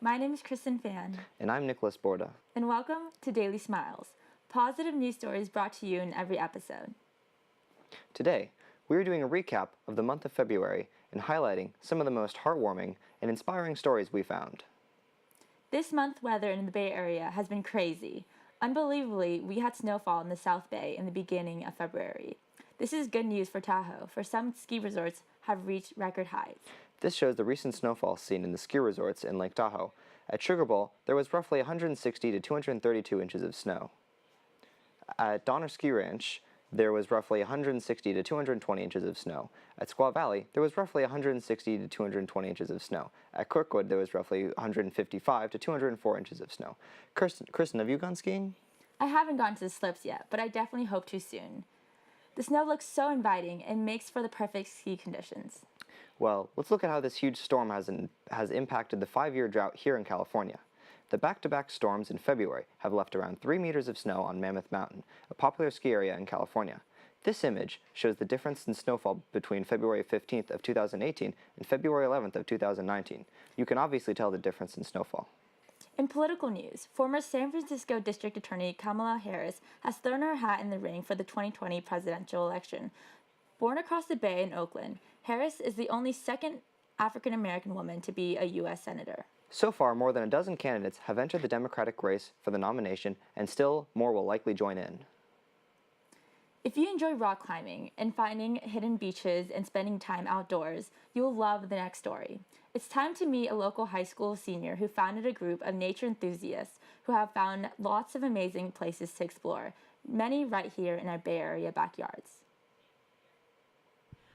My name is Kristen Fan. And I'm Nicholas Borda. And welcome to Daily Smiles, positive news stories brought to you in every episode. Today, we are doing a recap of the month of February and highlighting some of the most heartwarming and inspiring stories we found. This month weather in the Bay Area has been crazy. Unbelievably, we had snowfall in the South Bay in the beginning of February. This is good news for Tahoe, for some ski resorts have reached record highs. This shows the recent snowfall seen in the ski resorts in Lake Tahoe. At Sugar Bowl, there was roughly 160 to 232 inches of snow. At Donner Ski Ranch, there was roughly 160 to 220 inches of snow. At Squaw Valley, there was roughly 160 to 220 inches of snow. At Kirkwood, there was roughly 155 to 204 inches of snow. Kristen, have you gone skiing? I haven't gone to the slopes yet, but I definitely hope to soon. The snow looks so inviting and makes for the perfect ski conditions. Well, let's look at how this huge storm has impacted the 5-year drought here in California. The back-to-back storms in February have left around 3 meters of snow on Mammoth Mountain, a popular ski area in California. This image shows the difference in snowfall between February 15th of 2018 and February 11th of 2019. You can obviously tell the difference in snowfall. In political news, former San Francisco District Attorney Kamala Harris has thrown her hat in the ring for the 2020 presidential election. Born across the bay in Oakland, Harris is the only second African-American woman to be a U.S. Senator. So far, more than a dozen candidates have entered the Democratic race for the nomination, and still more will likely join in. If you enjoy rock climbing and finding hidden beaches and spending time outdoors, you will love the next story. It's time to meet a local high school senior who founded a group of nature enthusiasts who have found lots of amazing places to explore, many right here in our Bay Area backyards.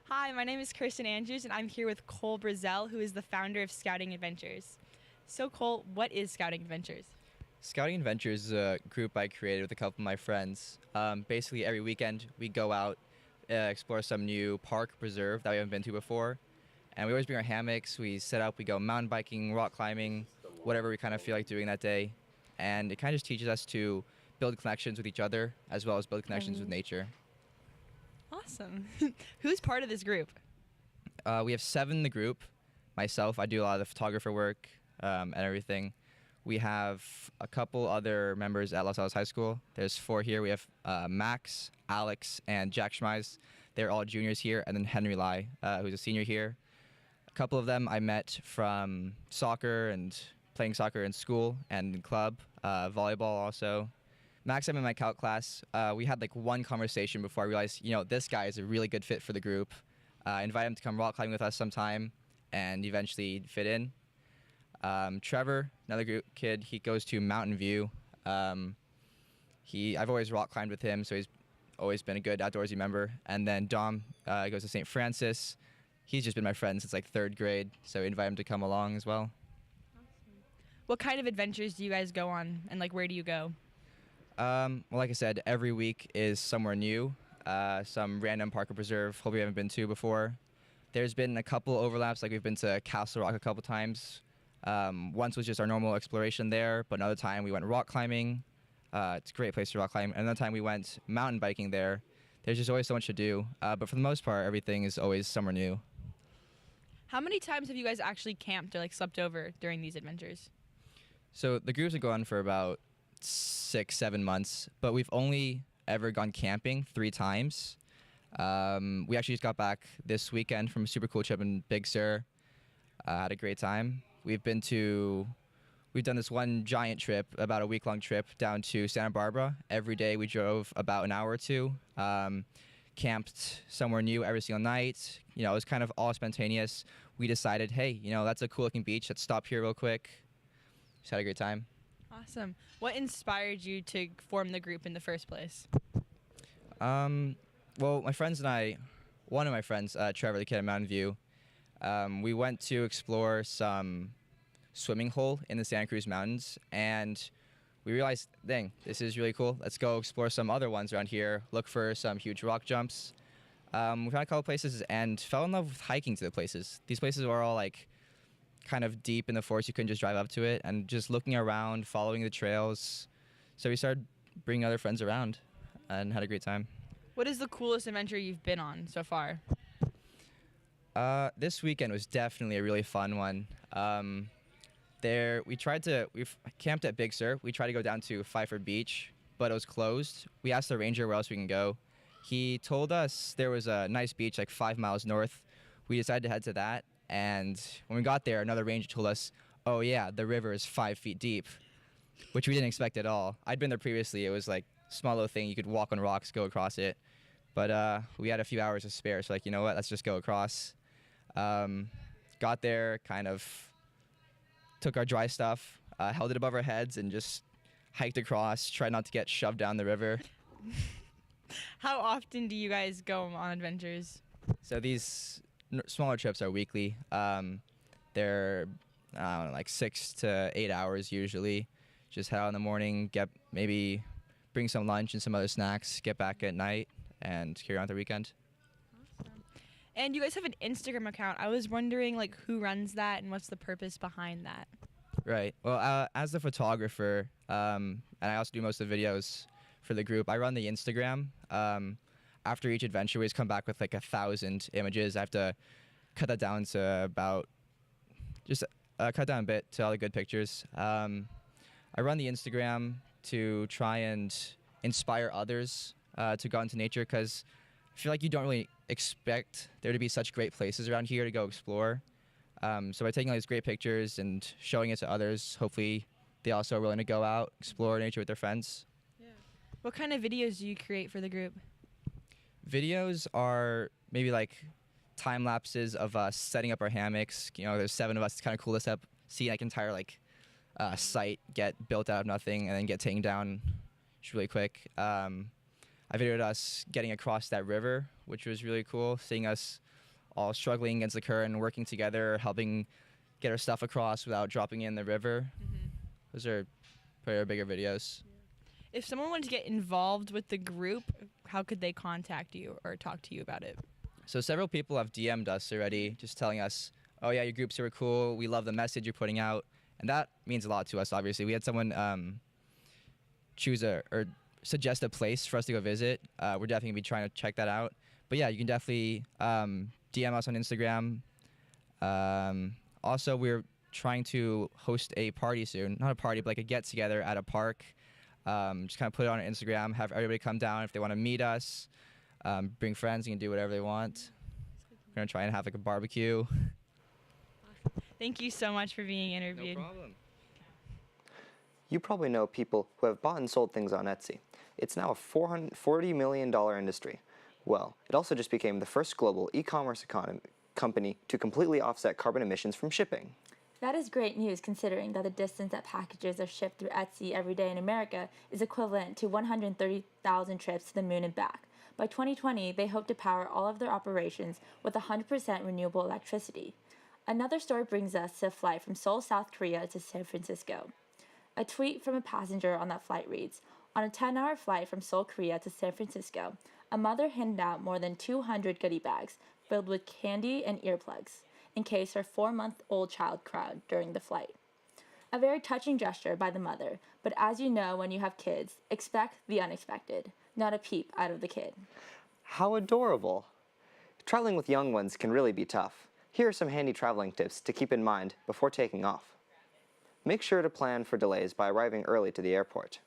Hi, my name is Kirsten Andrews, and I'm here with Cole Brazel, who is the founder of Scouting Adventures. So, Cole, what is Scouting Adventures? Scouting Adventures is a group I created with a couple of my friends. Basically, every weekend we go out, explore some new park, preserve that we haven't been to before. And we always bring our hammocks, we set up, we go mountain biking, rock climbing, whatever we kind of feel like doing that day. And it kind of just teaches us to build connections with each other as well as build connections with nature. Awesome. Who's part of this group? We have 7 in the group. Myself, I do a lot of the photographer work and everything. We have a couple other members at Los Alamos High School. There's 4 here. We have Max, Alex, and Jack Schmeiss. They're all juniors here. And then Henry Lai, who's a senior here. A couple of them I met from soccer and playing soccer in school and in club, volleyball also. Max, I'm in my calc class. We had like one conversation before I realized, this guy is a really good fit for the group. I invited him to come rock climbing with us sometime and eventually fit in. Trevor, another kid, he goes to Mountain View. I've always rock climbed with him, so he's always been a good outdoorsy member. And then Dom goes to St. Francis. He's just been my friend since like 3rd grade, so we invite him to come along as well. Awesome. What kind of adventures do you guys go on, and where do you go? Well, like I said, every week is somewhere new, some random park or preserve, hopefully we haven't been to before. There's been a couple overlaps, like we've been to Castle Rock a couple times. Once was just our normal exploration there, but another time we went rock climbing. It's a great place to rock climb. And another time we went mountain biking there. There's just always so much to do, but for the most part, everything is always somewhere new. How many times have you guys actually camped or slept over during these adventures? So the groups have gone for about 6-7 months, but we've only ever gone camping 3 times. We actually just got back this weekend from a super cool trip in Big Sur. Had a great time. We've done this one giant trip, about a week-long trip down to Santa Barbara. Every day we drove about an hour or 2, camped somewhere new every single night. It was kind of all spontaneous. We decided, hey, that's a cool-looking beach. Let's stop here real quick. Just had a great time. Awesome. What inspired you to form the group in the first place? Well, my friends and I, one of my friends, Trevor, the kid at Mountain View, we went to explore some swimming hole in the Santa Cruz Mountains, and we realized, dang, this is really cool. Let's go explore some other ones around here, look for some huge rock jumps. We found a couple places and fell in love with hiking to the places. These places were all kind of deep in the forest. You couldn't just drive up to it, and just looking around, following the trails. So we started bringing other friends around and had a great time. What is the coolest adventure you've been on so far? This weekend was definitely a really fun one. There, we've camped at Big Sur. We tried to go down to Pfeiffer Beach, but it was closed. We asked the ranger where else we can go. He told us there was a nice beach like 5 miles north. We decided to head to that, and when we got there, another ranger told us, oh yeah, the river is 5 feet deep, which we didn't expect at all. I'd been there previously. It was like a small little thing. You could walk on rocks, go across it. But we had a few hours to spare, so like, you know what, let's just go across. Got there, kind of took our dry stuff, held it above our heads, and just hiked across, tried not to get shoved down the river. How often do you guys go on adventures? So these smaller trips are weekly. They're, I don't know, like 6 to 8 hours usually. Just head out in the morning, bring some lunch and some other snacks, get back at night, and carry on the weekend. And you guys have an Instagram account. I was wondering, like, who runs that and what's the purpose behind that? Right. Well, as the photographer, and I also do most of the videos for the group, I run the Instagram. After each adventure, we just come back with like 1,000 images. I have to cut that down to about, cut down a bit to all the good pictures. I run the Instagram to try and inspire others to go into nature, because I feel like you don't really expect there to be such great places around here to go explore. So by taking all these great pictures and showing it to others, hopefully they also are willing to go out, explore nature with their friends. Yeah. What kind of videos do you create for the group? Videos are maybe like time lapses of us setting up our hammocks. You know, there's 7 of us. It's kind of cool to see like entire site get built out of nothing and then get taken down just really quick. I videoed us getting across that river, which was really cool, seeing us all struggling against the current and working together, helping get our stuff across without dropping in the river. Mm-hmm. Those are probably our bigger videos. If someone wanted to get involved with the group, how could they contact you or talk to you about it? So several people have DM'd us already, just telling us, oh yeah, your group's super cool, we love the message you're putting out. And that means a lot to us, obviously. We had someone suggest a place for us to go visit. We're definitely going to be trying to check that out. But yeah, you can definitely DM us on Instagram. Also, we're trying to host a party soon. Not a party, but like a get-together at a park. Just kind of put it on our Instagram, have everybody come down if they want to meet us. Bring friends, you can do whatever they want. We're going to try and have like a barbecue. Thank you so much for being interviewed. No problem. You probably know people who have bought and sold things on Etsy. It's now a $40 million industry. Well, it also just became the first global e-commerce company to completely offset carbon emissions from shipping. That is great news, considering that the distance that packages are shipped through Etsy every day in America is equivalent to 130,000 trips to the moon and back. By 2020, they hope to power all of their operations with 100% renewable electricity. Another story brings us to a flight from Seoul, South Korea to San Francisco. A tweet from a passenger on that flight reads, "On a 10-hour flight from Seoul, Korea to San Francisco, a mother handed out more than 200 goodie bags filled with candy and earplugs in case her 4-month-old child cried during the flight." A very touching gesture by the mother, but as you know when you have kids, expect the unexpected, not a peep out of the kid. How adorable! Traveling with young ones can really be tough. Here are some handy traveling tips to keep in mind before taking off. Make sure to plan for delays by arriving early to the airport.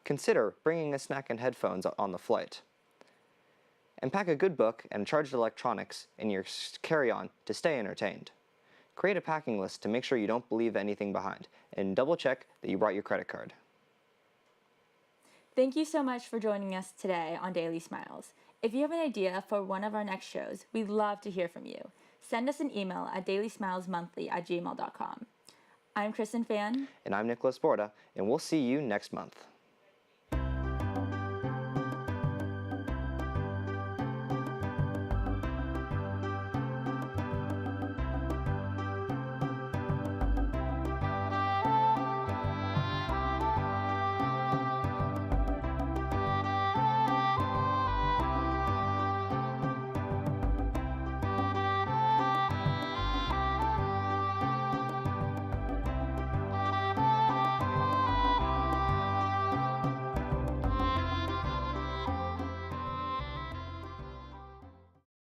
Consider bringing a snack and headphones on the flight. And pack a good book and charged electronics in your carry-on to stay entertained. Create a packing list to make sure you don't leave anything behind, and double check that you brought your credit card. Thank you so much for joining us today on Daily Smiles. If you have an idea for one of our next shows, we'd love to hear from you. Send us an email at dailysmilesmonthly@gmail.com. I'm Kristen Fan. And I'm Nicholas Borda, and we'll see you next month.